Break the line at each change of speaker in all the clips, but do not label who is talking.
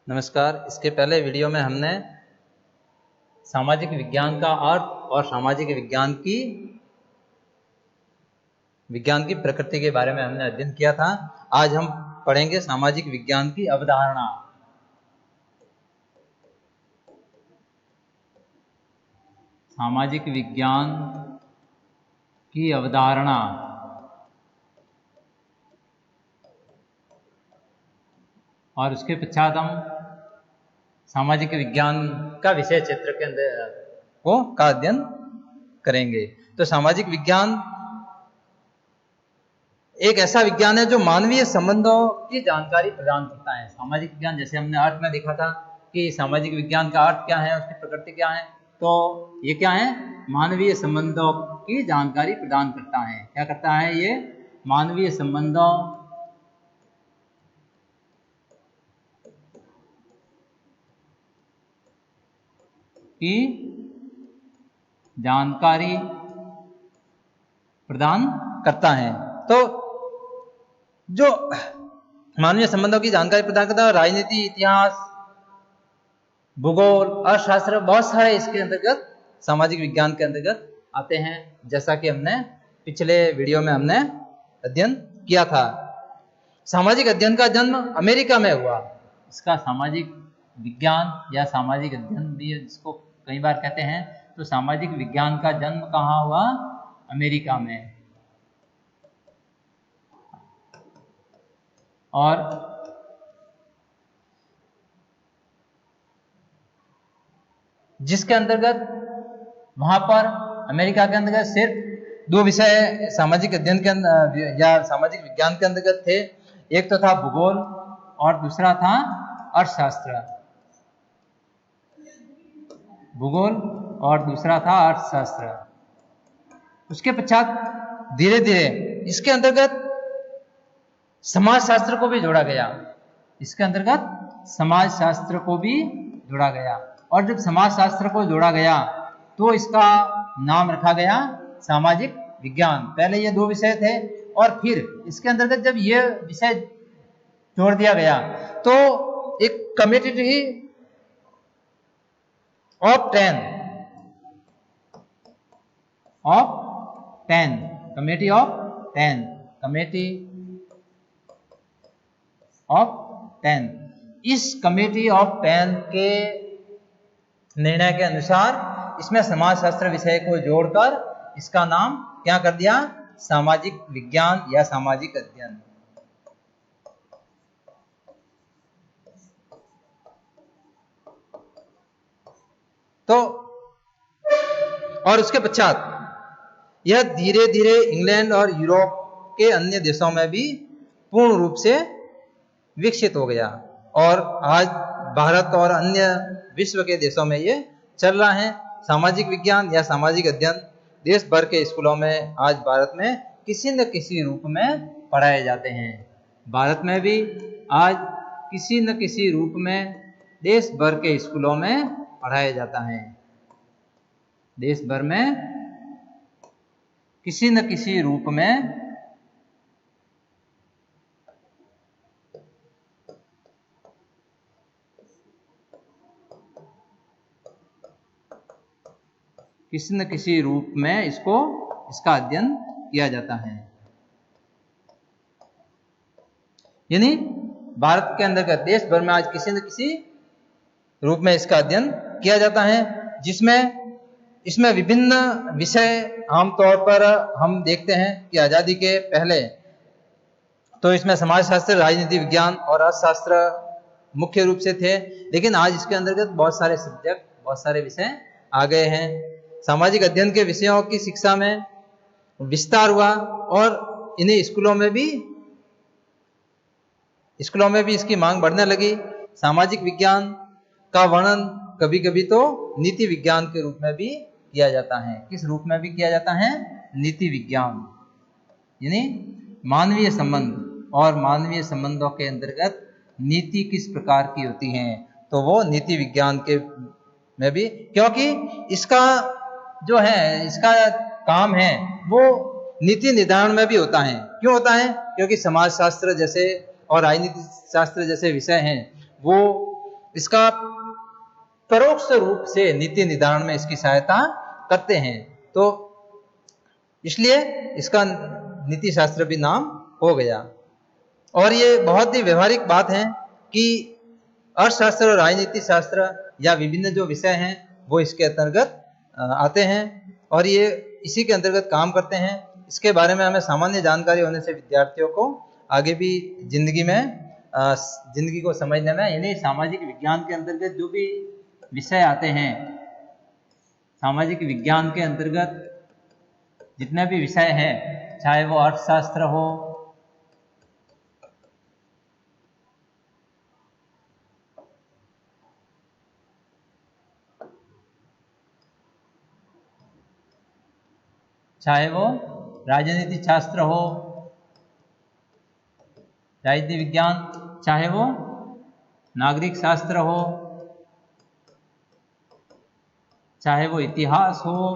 नमस्कार। इसके पहले वीडियो में हमने सामाजिक विज्ञान का अर्थ और सामाजिक विज्ञान की प्रकृति के बारे में हमने अध्ययन किया था। आज हम पढ़ेंगे सामाजिक विज्ञान की अवधारणा। सामाजिक विज्ञान की अवधारणा और उसके पश्चात हम सामाजिक विज्ञान का विषय क्षेत्र के अंदर का अध्ययन करेंगे। तो सामाजिक विज्ञान एक ऐसा विज्ञान है जो मानवीय संबंधों की जानकारी प्रदान करता है। सामाजिक विज्ञान, जैसे हमने अर्थ में देखा था कि सामाजिक विज्ञान का अर्थ क्या है, उसकी प्रकृति क्या है, तो ये क्या है, मानवीय संबंधों की जानकारी प्रदान करता है। क्या करता है ये? मानवीय संबंधों की जानकारी प्रदान करता है। तो जो मानवीय संबंधों की जानकारी प्रदान करता है, राजनीति, इतिहास, भूगोल, अर्थशास्त्र, बहुत सारे इसके अंतर्गत सामाजिक विज्ञान के अंतर्गत आते हैं, जैसा कि हमने पिछले वीडियो में हमने अध्ययन किया था। सामाजिक अध्ययन का जन्म अमेरिका में हुआ। इसका सामाजिक विज्ञान या सामाजिक अध्ययन भी जिसको कई बार कहते हैं, तो सामाजिक विज्ञान का जन्म कहाँ हुआ? अमेरिका में। और जिसके अंतर्गत वहां पर अमेरिका के अंतर्गत सिर्फ दो विषय सामाजिक अध्ययन के अंदर या सामाजिक विज्ञान के अंतर्गत थे। एक तो था भूगोल और दूसरा था अर्थशास्त्र। भूगोल और दूसरा था अर्थशास्त्र। उसके पश्चात धीरे धीरे इसके अंतर्गत समाजशास्त्र को भी जोड़ा गया। इसके अंतर्गत समाजशास्त्र को भी जोड़ा गया। और जब समाजशास्त्र को जोड़ा गया तो इसका नाम रखा गया सामाजिक विज्ञान। पहले ये दो विषय थे और फिर इसके अंतर्गत जब ये विषय जोड़ दिया गया तो एक कमिटी ऑफ 10 कमेटी ऑफ 10 इस कमेटी ऑफ 10 के निर्णय के अनुसार इसमें समाजशास्त्र विषय को जोड़कर इसका नाम क्या कर दिया? सामाजिक विज्ञान या सामाजिक अध्ययन। तो और उसके पश्चात यह धीरे धीरे इंग्लैंड और यूरोप के अन्य देशों में भी पूर्ण रूप से विकसित हो गया और आज भारत और अन्य विश्व के देशों में ये चल रहा है। सामाजिक विज्ञान या सामाजिक अध्ययन देश भर के स्कूलों में आज भारत में किसी न किसी रूप में पढ़ाए जाते हैं। भारत में भी आज किसी न किसी रूप में देश भर के स्कूलों में पढ़ाया जाता है। देश भर में किसी न किसी रूप में इसका अध्ययन किया जाता है। यानी भारत के अंदर देश भर में आज किसी न किसी रूप में इसका अध्ययन किया जाता है, जिसमें इसमें विभिन्न विषय आमतौर पर हम देखते हैं कि आजादी के पहले तो इसमें समाजशास्त्र, राजनीति विज्ञान और अर्थशास्त्र मुख्य रूप से थे, लेकिन आज इसके अंतर्गत बहुत सारे सब्जेक्ट, बहुत सारे विषय आ गए हैं। सामाजिक अध्ययन के विषयों की शिक्षा में विस्तार हुआ और इन्हें स्कूलों में भी इसकी मांग बढ़ने लगी। सामाजिक विज्ञान का वर्णन कभी कभी तो नीति विज्ञान के रूप में भी किया जाता है। किस रूप में भी किया जाता है? नीति विज्ञान। यानी मानवीय संबंध और मानवीय संबंधों के अंतर्गत नीति किस प्रकार की होती है, तो वो नीति विज्ञान के में भी, क्योंकि इसका जो है इसका काम है वो नीति निर्धारण में भी होता है। क्यों होता है? क्योंकि समाजशास्त्र जैसे और राजनीति शास्त्र जैसे विषय हैं वो इसका परोक्ष रूप से नीति निर्धारण में इसकी सहायता करते हैं। तो इसलिए इसका नीति शास्त्र भी नाम हो गया। और ये बहुत ही व्यवहारिक बात है कि अर्थशास्त्र और राजनीति शास्त्र या विभिन्न जो विषय हैं वो इसके अंतर्गत आते हैं और ये इसी के अंतर्गत काम करते हैं। इसके बारे में हमें सामान्य जानकारी होने से विद्यार्थियों को आगे भी जिंदगी को समझने में, यानी सामाजिक विज्ञान के अंतर्गत जो भी विषय आते हैं, सामाजिक विज्ञान के अंतर्गत जितने भी विषय हैं, चाहे वो अर्थशास्त्र हो, चाहे वो राजनीति शास्त्र हो, राजनीति विज्ञान, चाहे वो नागरिक शास्त्र हो, चाहे वो इतिहास हो,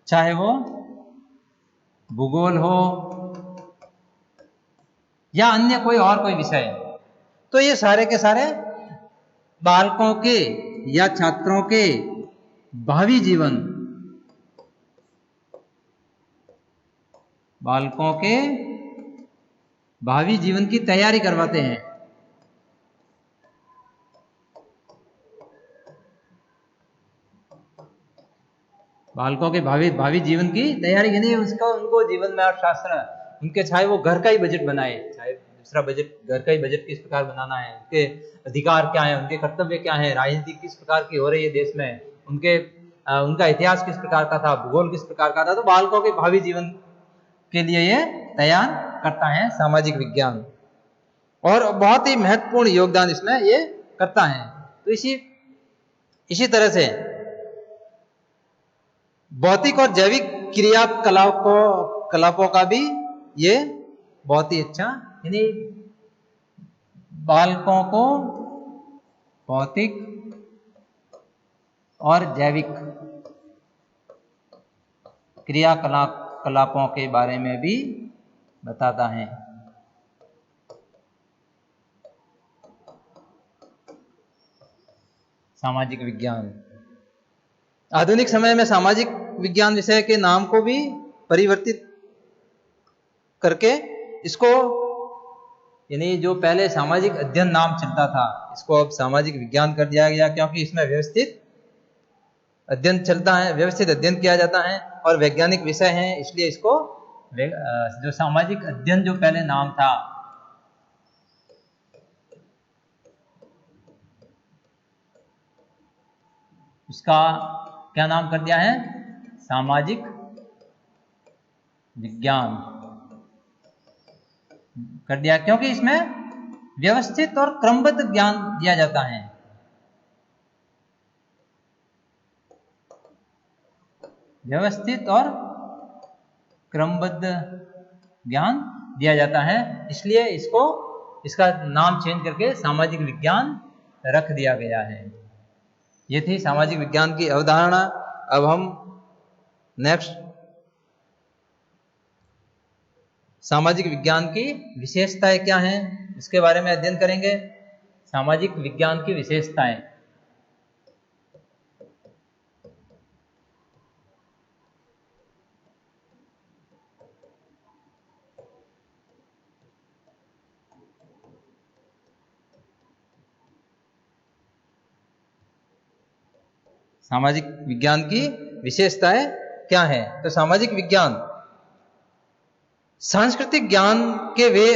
चाहे वो भूगोल हो या अन्य कोई विषय, तो ये सारे के सारे बालकों के या छात्रों के भावी जीवन, बालकों के भावी जीवन की तैयारी करवाते हैं। बालकों के भावी जीवन की तैयारी, यानी उनको जीवन में अर्थशास्त्र, उनके चाहे वो घर का ही बजट बनाए, चाहे दूसरा बजट, घर का ही बजट किस प्रकार बनाना है, उनके अधिकार क्या है, उनके कर्तव्य क्या है, राजनीति किस प्रकार की हो रही है देश में, उनका इतिहास किस प्रकार का था, भूगोल किस प्रकार का था, तो बालकों के भावी जीवन के लिए ये तैयार करता है सामाजिक विज्ञान और बहुत ही महत्वपूर्ण योगदान इसमें ये करता है। तो इसी तरह से भौतिक और जैविक क्रियाकलापों का भी ये बहुत ही अच्छा, यानी बालकों को भौतिक और जैविक क्रियाकलापों के बारे में भी बताता है। सामाजिक विज्ञान आधुनिक समय में सामाजिक विज्ञान विषय के नाम को भी परिवर्तित करके इसको, यानी जो पहले सामाजिक अध्ययन नाम चलता था, इसको अब सामाजिक विज्ञान कर दिया गया, क्योंकि इसमें व्यवस्थित अध्ययन चलता है, व्यवस्थित अध्ययन किया जाता है और वैज्ञानिक विषय हैं, इसलिए इसको जो सामाजिक अध्ययन जो पहले नाम था, उसका क्या नाम कर दिया है, सामाजिक विज्ञान कर दिया, क्योंकि इसमें व्यवस्थित और क्रमबद्ध ज्ञान दिया जाता है। व्यवस्थित और क्रमबद्ध ज्ञान दिया जाता है, इसलिए इसका नाम चेंज करके सामाजिक विज्ञान रख दिया गया है। ये थी सामाजिक विज्ञान की अवधारणा। अब हम नेक्स्ट सामाजिक विज्ञान की विशेषताएं क्या हैं इसके बारे में अध्ययन करेंगे। सामाजिक विज्ञान की विशेषताएं, सामाजिक विज्ञान की विशेषताएं क्या है। तो सामाजिक विज्ञान सांस्कृतिक ज्ञान के वे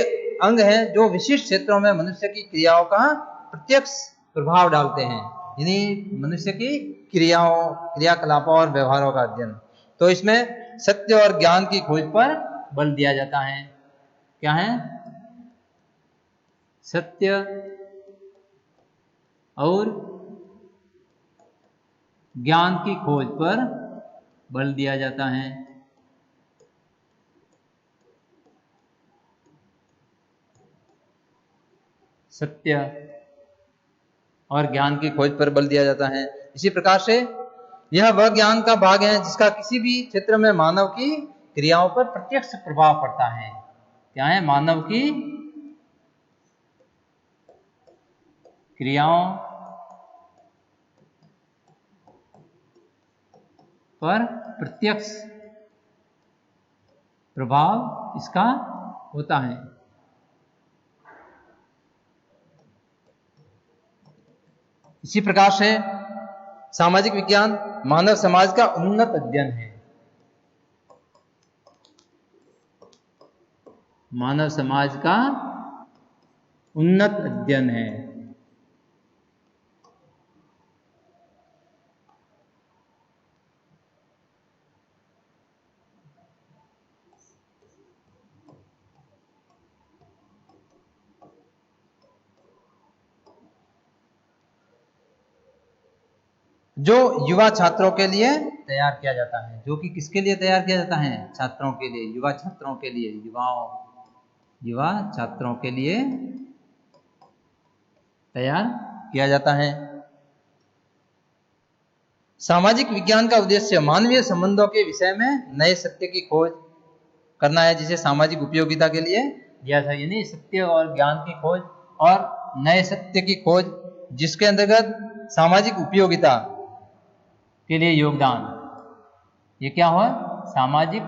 अंग हैं जो विशिष्ट क्षेत्रों में मनुष्य की क्रियाओं का प्रत्यक्ष प्रभाव डालते हैं, यानी मनुष्य की क्रियाकलापों और व्यवहारों का अध्ययन। तो इसमें सत्य और ज्ञान की खोज पर बल दिया जाता है। क्या है? सत्य और ज्ञान की खोज पर बल दिया जाता है। सत्य और ज्ञान की खोज पर बल दिया जाता है। इसी प्रकार से यह वह ज्ञान का भाग है जिसका किसी भी क्षेत्र में मानव की क्रियाओं पर प्रत्यक्ष प्रभाव पड़ता है। क्या है? मानव की क्रियाओं पर प्रत्यक्ष प्रभाव इसका होता है। इसी प्रकार से सामाजिक विज्ञान मानव समाज का उन्नत अध्ययन है। मानव समाज का उन्नत अध्ययन है। जो युवा छात्रों के लिए तैयार किया जाता है, जो कि किसके लिए तैयार किया जाता है? छात्रों के लिए, युवा छात्रों के लिए, युवा छात्रों के लिए तैयार किया जाता है। सामाजिक विज्ञान का उद्देश्य मानवीय संबंधों के विषय में नए सत्य की खोज करना है, जिसे सामाजिक उपयोगिता के लिए दिया था। यानी सत्य और ज्ञान की खोज और नए सत्य की खोज, जिसके अंतर्गत सामाजिक उपयोगिता के लिए योगदान। ये क्या हुआ? सामाजिक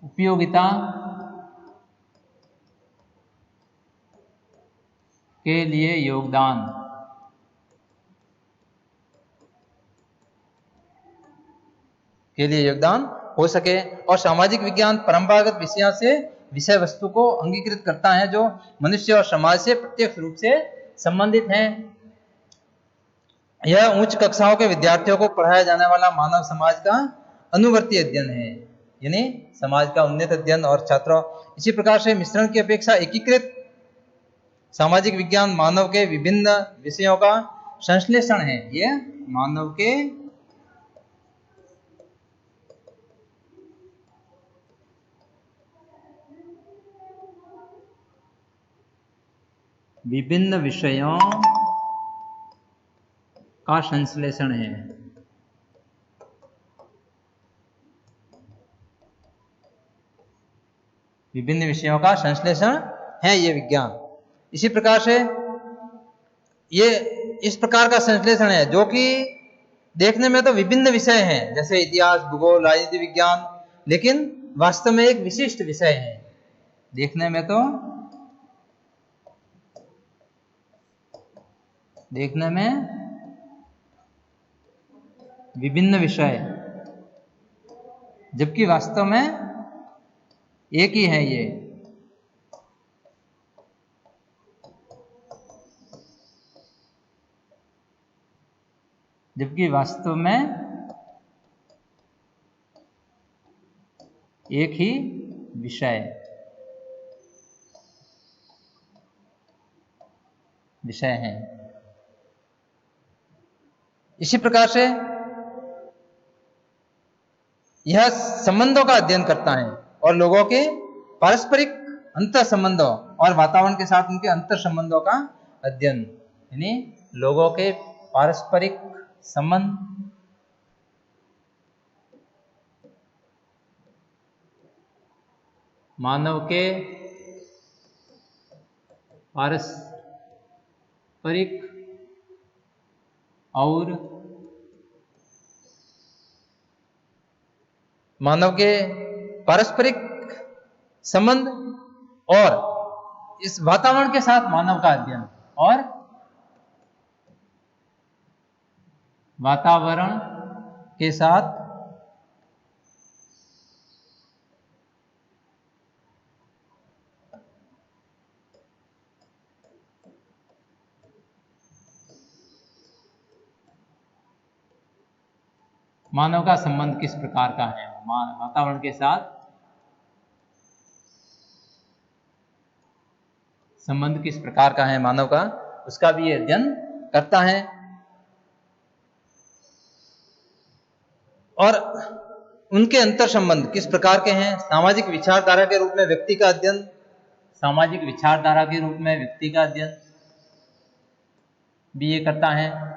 उपयोगिता के लिए योगदान। के लिए योगदान हो सके। और सामाजिक विज्ञान परंपरागत विषयों से विषय वस्तु को अंगीकृत करता है, जो मनुष्य और समाज से प्रत्यक्ष रूप से संबंधित हैं। यह उच्च कक्षाओं के विद्यार्थियों को पढ़ाया जाने वाला मानव समाज का अनुवर्ती अध्ययन है, यानी समाज का उन्नत अध्ययन और छात्रों। इसी प्रकार से मिश्रण की अपेक्षा एकीकृत सामाजिक विज्ञान मानव के विभिन्न विषयों का संश्लेषण है। यह मानव के विभिन्न विषयों का संश्लेषण है। विभिन्न विषयों का संश्लेषण है ये विज्ञान। इसी प्रकार से ये इस प्रकार का संश्लेषण है, जो कि देखने में तो विभिन्न विषय हैं, जैसे इतिहास, भूगोल, राजनीति विज्ञान, लेकिन वास्तव में एक विशिष्ट विषय है। देखने में विभिन्न विषय, जबकि वास्तव में एक ही है ये। जबकि वास्तव में एक ही विषय है। इसी प्रकार से यह संबंधों का अध्ययन करता है और लोगों के पारस्परिक अंतर संबंधों और वातावरण के साथ उनके अंतर संबंधों का अध्ययन, यानी लोगों के पारस्परिक संबंध, मानव के पारस्परिक और मानव के पारस्परिक संबंध और इस वातावरण के साथ मानव का अध्ययन और वातावरण के साथ मानव का संबंध किस प्रकार का है, वातावरण के साथ संबंध किस प्रकार का है मानव का, उसका भी ये अध्ययन करता है। और उनके अंतर संबंध किस प्रकार के हैं। सामाजिक विचारधारा के रूप में व्यक्ति का अध्ययन, सामाजिक विचारधारा के रूप में व्यक्ति का अध्ययन भी ये करता है।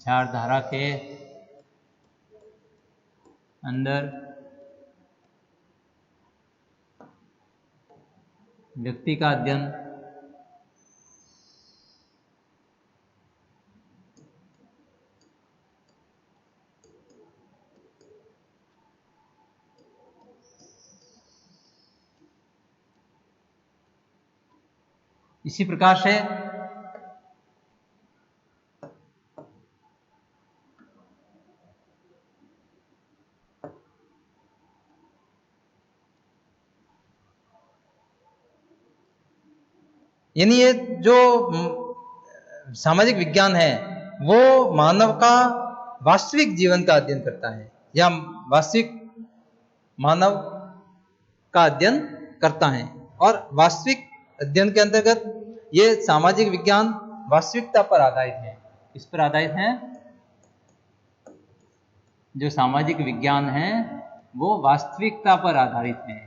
विचारधारा के अंदर व्यक्ति का अध्ययन, इसी प्रकार से यानी ये जो सामाजिक विज्ञान है वो मानव का वास्तविक जीवन का अध्ययन करता है, या वास्तविक मानव का अध्ययन करता है। और वास्तविक अध्ययन के अंतर्गत ये सामाजिक विज्ञान वास्तविकता पर आधारित है। किस पर आधारित है? जो सामाजिक विज्ञान है वो वास्तविकता पर आधारित है।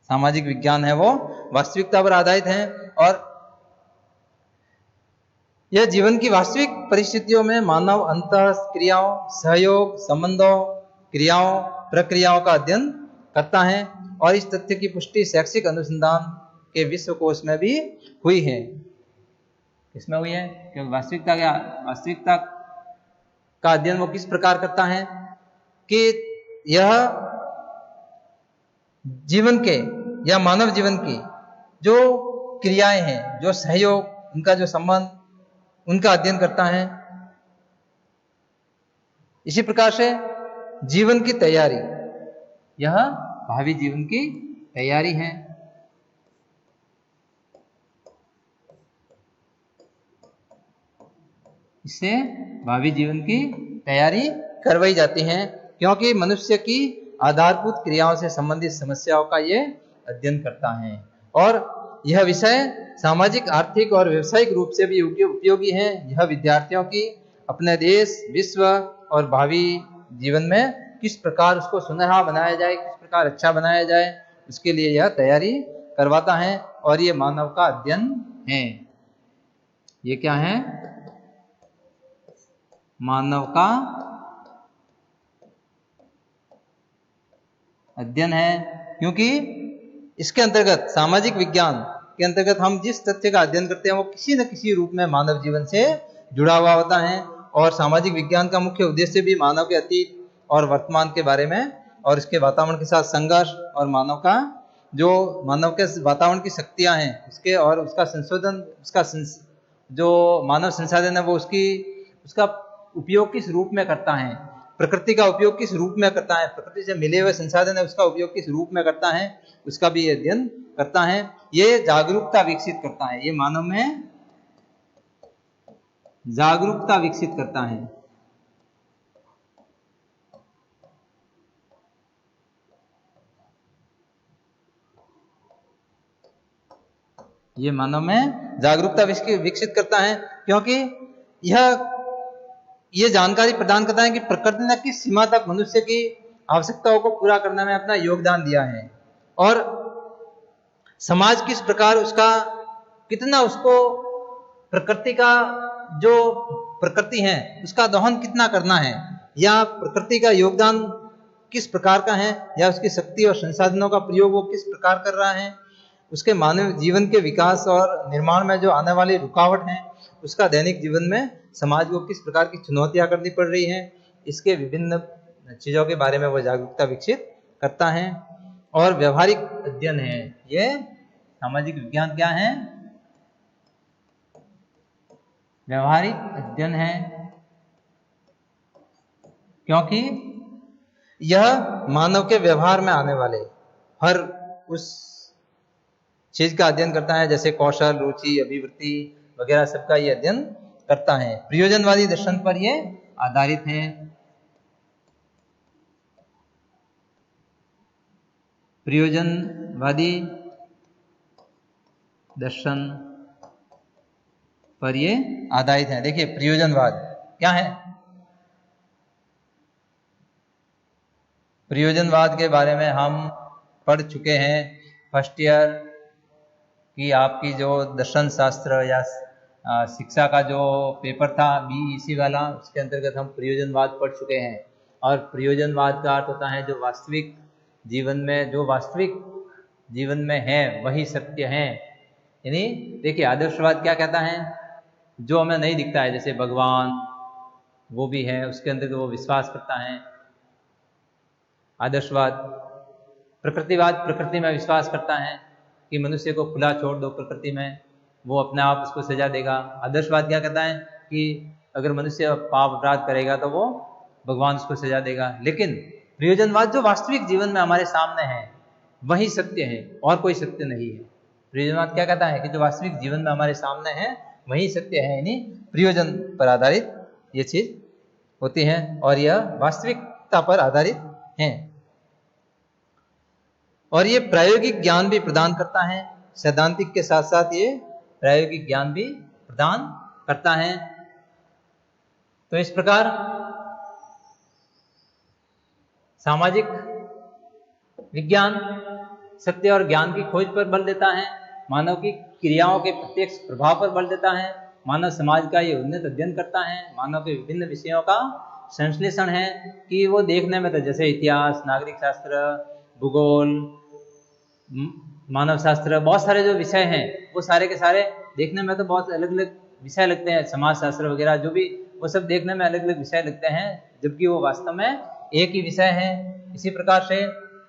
सामाजिक विज्ञान है वो वास्तविकता पर आधारित है, और यह जीवन की वास्तविक परिस्थितियों में मानव अंतःक्रियाओं, सहयोग, संबंधों, क्रियाओं, प्रक्रियाओं का अध्ययन करता है। और इस तथ्य की पुष्टि शैक्षिक अनुसंधान के विश्वकोश में भी हुई है। इसमें हुई है कि वास्तविकता का अध्ययन वो किस प्रकार करता है कि यह जीवन के या मानव जीवन की जो क्रियाएं हैं, जो सहयोग, उनका जो संबंध, उनका अध्ययन करता है। इसी प्रकार से जीवन की तैयारी, यह भावी जीवन की तैयारी है। इससे भावी जीवन की तैयारी करवाई जाती है, क्योंकि मनुष्य की आधारभूत क्रियाओं से संबंधित समस्याओं का ये अध्ययन करता है। और यह विषय सामाजिक, आर्थिक और व्यावसायिक रूप से भी उपयोगी है। यह विद्यार्थियों की अपने देश, विश्व और भावी जीवन में किस प्रकार उसको सुनहरा बनाया जाए, किस प्रकार अच्छा बनाया जाए, उसके लिए यह तैयारी करवाता है। और ये मानव का अध्ययन है। ये क्या है? मानव का अध्ययन है, क्योंकि इसके अंतर्गत, सामाजिक विज्ञान के अंतर्गत, हम जिस तथ्य का अध्ययन करते हैं वो किसी न किसी रूप में मानव जीवन से जुड़ा हुआ होता है। और सामाजिक विज्ञान का मुख्य उद्देश्य भी मानव के अतीत और वर्तमान के बारे में और इसके वातावरण के साथ संघर्ष, और मानव के वातावरण की शक्तियां हैं उसके, और उसका संशोधन, जो मानव संसाधन है वो उसका उपयोग किस रूप में करता है, प्रकृति का उपयोग किस रूप में करता है, प्रकृति से मिले हुए संसाधन है उसका उपयोग किस रूप में करता है, उसका भी ये अध्ययन करता है। ये जागरूकता विकसित करता है, ये मानव में जागरूकता विकसित करता है। ये मानव में जागरूकता विकसित करता है, क्योंकि यह जानकारी प्रदान करता है कि प्रकृति ने किस सीमा तक मनुष्य की आवश्यकताओं को पूरा करने में अपना योगदान दिया है, और समाज किस प्रकार कितना उसको प्रकृति का, जो प्रकृति है उसका दोहन कितना करना है, या प्रकृति का योगदान किस प्रकार का है, या उसकी शक्ति और संसाधनों का प्रयोग वो किस प्रकार कर रहा है, उसके मानव जीवन के विकास और निर्माण में जो आने वाली रुकावट है, उसका दैनिक जीवन में समाज को किस प्रकार की चुनौतियां करनी पड़ रही है, इसके विभिन्न चीजों के बारे में वो जागरूकता विकसित करता है। और व्यवहारिक अध्ययन है, ये सामाजिक विज्ञान क्या है? व्यवहारिक अध्ययन है, क्योंकि यह मानव के व्यवहार में आने वाले हर उस चीज का अध्ययन करता है, जैसे कौशल, रुचि, अभिवृत्ति वगैरह सबका ये अध्ययन करता है। प्रयोजनवादी दर्शन पर ये आधारित है। प्रयोजनवादी दर्शन पर ये आधारित है। देखिए प्रयोजनवाद क्या है? प्रयोजनवाद के बारे में हम पढ़ चुके हैं फर्स्ट ईयर की आपकी जो दर्शन शास्त्र या शिक्षा का जो पेपर था BEC वाला, उसके अंतर्गत हम प्रयोजनवाद पढ़ चुके हैं। और प्रयोजनवाद का अर्थ होता है जो वास्तविक जीवन में है वही सत्य है। यानी देखिए आदर्शवाद क्या कहता है, जो हमें नहीं दिखता है, जैसे भगवान वो भी है, उसके अंदर वो विश्वास करता है आदर्शवाद। प्रकृतिवाद प्रकृति में विश्वास करता है कि मनुष्य को खुला छोड़ दो प्रकृति में, वो अपने आप उसको सजा देगा। आदर्शवाद क्या कहता है कि अगर मनुष्य पाप अपराध करेगा तो वो भगवान उसको सजा देगा। लेकिन प्रयोजनवाद जो वास्तविक जीवन में हमारे सामने है वही सत्य है और कोई सत्य नहीं है। प्रयोजनवाद क्या कहता है कि जो वास्तविक जीवन में हमारे सामने है वही सत्य है, यानी प्रयोजन पर आधारित ये चीज होती है और यह वास्तविकता पर आधारित है। और ये प्रायोगिक ज्ञान भी प्रदान करता है, सैद्धांतिक के साथ साथ ये प्रायोगिक ज्ञान भी प्रदान करता है। तो इस प्रकार सामाजिक विज्ञान सत्य और ज्ञान की खोज पर बल देता है, मानव की क्रियाओं के प्रत्यक्ष प्रभाव पर बल देता है, मानव समाज का ये उन्नत अध्ययन करता है, मानव के विभिन्न विषयों का संश्लेषण है कि वो देखने में तो जैसे इतिहास, नागरिक शास्त्र, भूगोल, मानव शास्त्र, बहुत सारे जो विषय हैं वो सारे के सारे देखने में तो बहुत अलग अलग विषय लगते हैं, समाज शास्त्र वगैरह जो भी, वो सब देखने में अलग अलग विषय लगते हैं, जबकि वो वास्तव में एक ही विषय है। इसी प्रकार से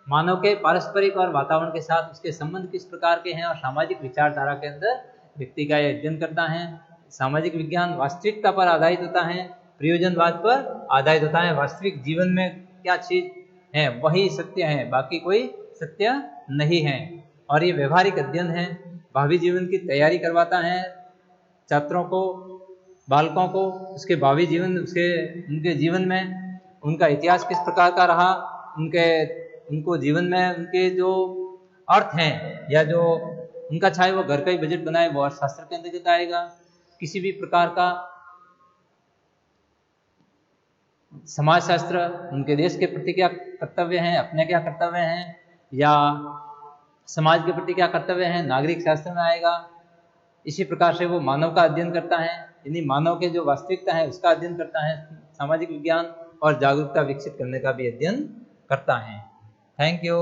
मानव के पारस्परिक और वातावरण के साथ उसके संबंध किस प्रकार के हैं और सामाजिक विचारधारा के अंदर व्यक्ति का यह अध्ययन करता है। सामाजिक विज्ञान वास्तविकता पर आधारित होता है, प्रयोजनवाद पर आधारित होता है। वास्तविक जीवन में क्या चीज है वही सत्य है, बाकी कोई सत्य नहीं है। और ये व्यवहारिक अध्ययन है, भावी जीवन की तैयारी करवाता है छात्रों को, बालकों को, उसके भावी जीवन, उनके जीवन में उनका इतिहास किस प्रकार का रहा, उनको जीवन में उनके जो अर्थ हैं या जो उनका, चाहे वो घर का ही बजट बनाए वो अर्थशास्त्र के अंतर्गत आएगा। किसी भी प्रकार का समाजशास्त्र, उनके देश के प्रति क्या कर्तव्य हैं, अपने क्या कर्तव्य हैं, या समाज के प्रति क्या कर्तव्य हैं, नागरिक शास्त्र में आएगा। इसी प्रकार से वो मानव का अध्ययन करता है, यानी मानव के जो वास्तविकता है उसका अध्ययन करता है सामाजिक विज्ञान, और जागरूकता विकसित करने का भी अध्ययन करता है। Thank you.